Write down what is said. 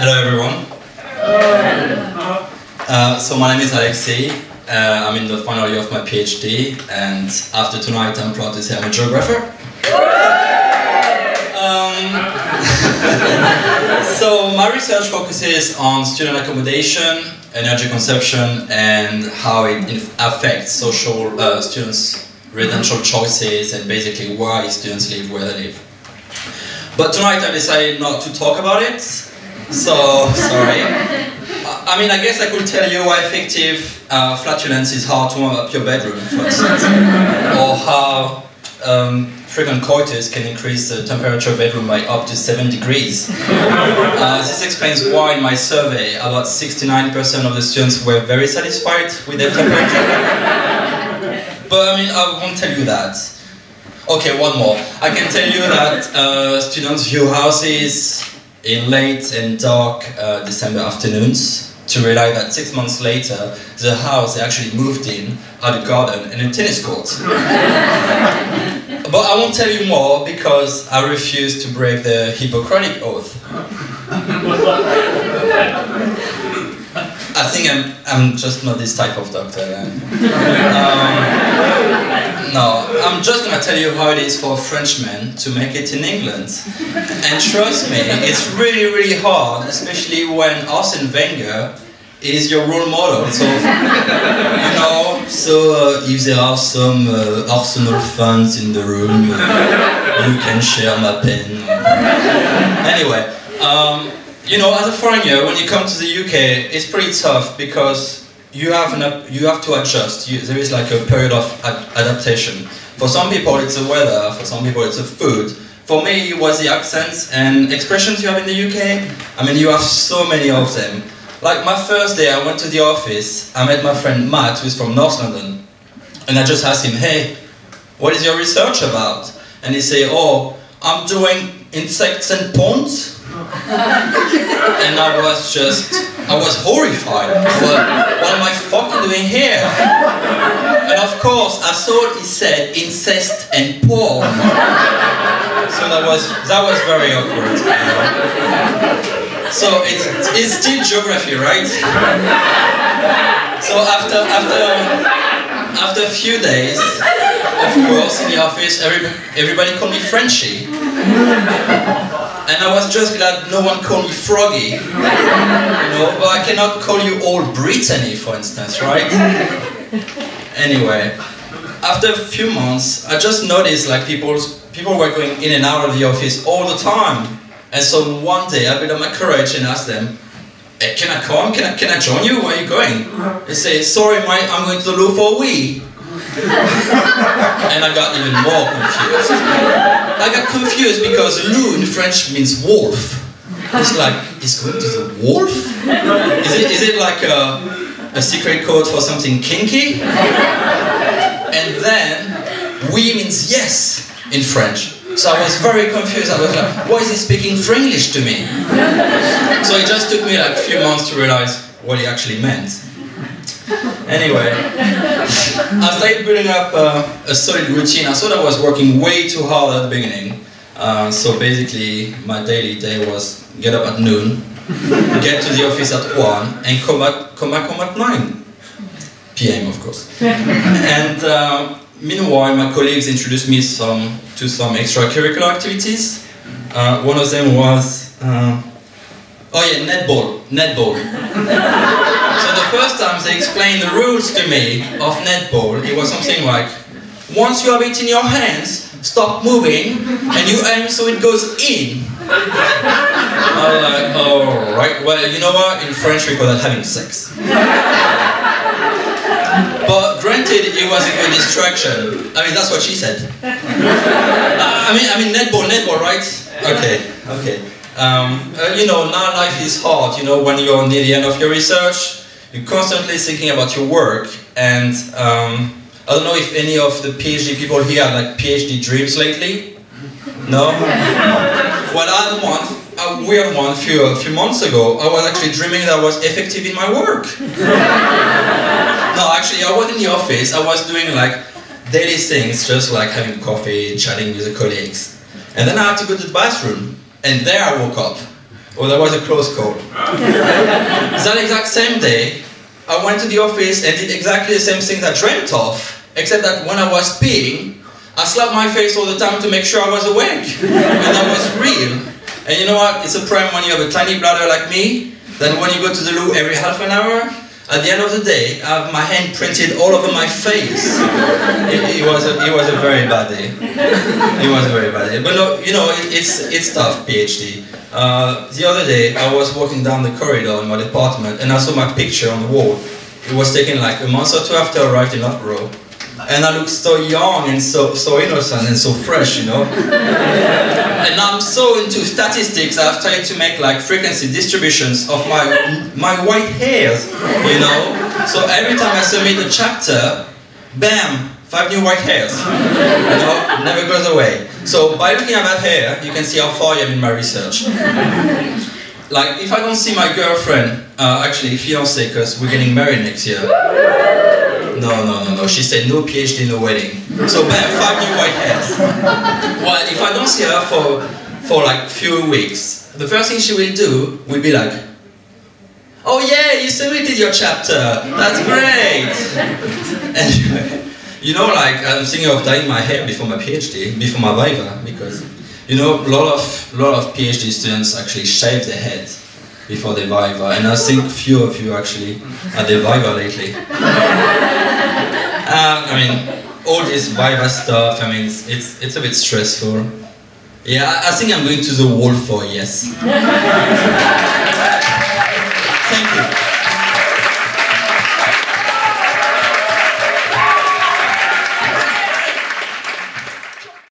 Hello everyone. So my name is Alexis. I'm in the final year of my PhD, and after tonight I'm proud to say I'm a geographer. So my research focuses on student accommodation, energy consumption, and how it affects students' residential choices, and basically why students live where they live. But tonight I decided not to talk about it, so sorry. I mean, I guess I could tell you why effective flatulence is hard to warm up your bedroom, for instance, or how frequent coitus can increase the temperature of the bedroom by up to 7 degrees. This explains why in my survey about 69% of the students were very satisfied with their temperature. But I mean, I won't tell you that. Okay, one more. I can tell you that students view houses in late and dark December afternoons to realize that 6 months later, the house they actually moved in had a garden and a tennis court. But I won't tell you more because I refuse to break the Hippocratic Oath. I think I'm just not this type of doctor. No, I'm just gonna tell you how it is for a Frenchman to make it in England. And trust me, it's really, really hard, especially when Arsene Wenger is your role model. So, you know, if there are some Arsenal fans in the room, you can share my pen. Anyway, you know, as a foreigner, when you come to the UK, it's pretty tough because you have to adjust. There is like a period of adaptation. For some people it's the weather, for some people it's the food. For me it was the accents and expressions you have in the UK. I mean, you have so many of them. Like my first day I went to the office, I met my friend Matt, who's from North London, and I just asked him, hey, what is your research about? And he said, oh, I'm doing insects and ponds. And I was horrified. What am I fucking doing here? And of course, I thought he said incest and porn. So that was very awkward. You know? So it's still geography, right? So after a few days, of course, in the office, everybody called me Frenchie. And I was just glad no one called me Froggy, you know, but I cannot call you all Brittany, for instance, right? Anyway, after a few months, I just noticed like people were going in and out of the office all the time. And so one day I built up my courage and asked them, hey, can I come? Can I join you? Where are you going? They say, sorry mate, I'm going to the loo for a wee. And I got even more confused. I got confused because loo in French means wolf. It's like, he's going to the wolf? Is it like a secret code for something kinky? And then, oui means yes in French. So I was very confused. I was like, why is he speaking Frenglish to me? So it just took me like a few months to realize what he actually meant. Anyway, I started building up a solid routine. I thought I was working way too hard at the beginning. So basically, my daily day was get up at noon, get to the office at 1, and come back home at 9 p.m. of course. And meanwhile, my colleagues introduced me to some extracurricular activities. One of them was, netball. So the first time they explained the rules to me of netball, it was something like, once you have it in your hands, stop moving, and you aim so it goes in. I was like, oh, right, well, you know what, in French we call that having sex. But granted, it was a good distraction. I mean, that's what she said. I mean, netball, right? Okay. You know, now life is hard, you know, when you're near the end of your research, you're constantly thinking about your work, and I don't know if any of the PhD people here had like PhD dreams lately? No? Well, I had one, a weird one a few months ago. I was actually dreaming that I was effective in my work. No, actually, I was in the office, I was doing like daily things, just like having coffee, chatting with the colleagues. And then I had to go to the bathroom, and there I woke up. Oh, that was a close call. That exact same day, I went to the office and did exactly the same thing I dreamt of, except that when I was peeing, I slapped my face all the time to make sure I was awake. And that was real. And you know what? It's a problem when you have a tiny bladder like me, then when you go to the loo every half an hour, at the end of the day, I have my hand printed all over my face. It was a very bad day. It was a very bad day. But no, you know, it's tough, PhD. The other day, I was walking down the corridor in my department and I saw my picture on the wall. It was taken like a month or two after I arrived in Lboro. And I looked so young and so innocent and so fresh, you know. And I'm so into statistics, I've tried to make like frequency distributions of my white hairs, you know. So every time I submit a chapter, bam, 5 new white hairs, you know, never goes away. So by looking at that hair, you can see how far I am in my research. Like, if I don't see my girlfriend, actually fiancée, because we're getting married next year. No, she said no PhD, no wedding. So bam, 5 new white hairs. Well, if I don't see her for like few weeks, the first thing she will do will be like, oh yeah, you submitted your chapter, that's great. Anyway, you know, like, I'm thinking of dyeing my hair before my PhD, before my viva, because, you know, a lot of PhD students actually shave their head before their viva, and I think few of you actually had their viva lately. I mean, all this viva stuff, I mean, it's a bit stressful. Yeah, I think I'm going to the wall for yes. Thank you.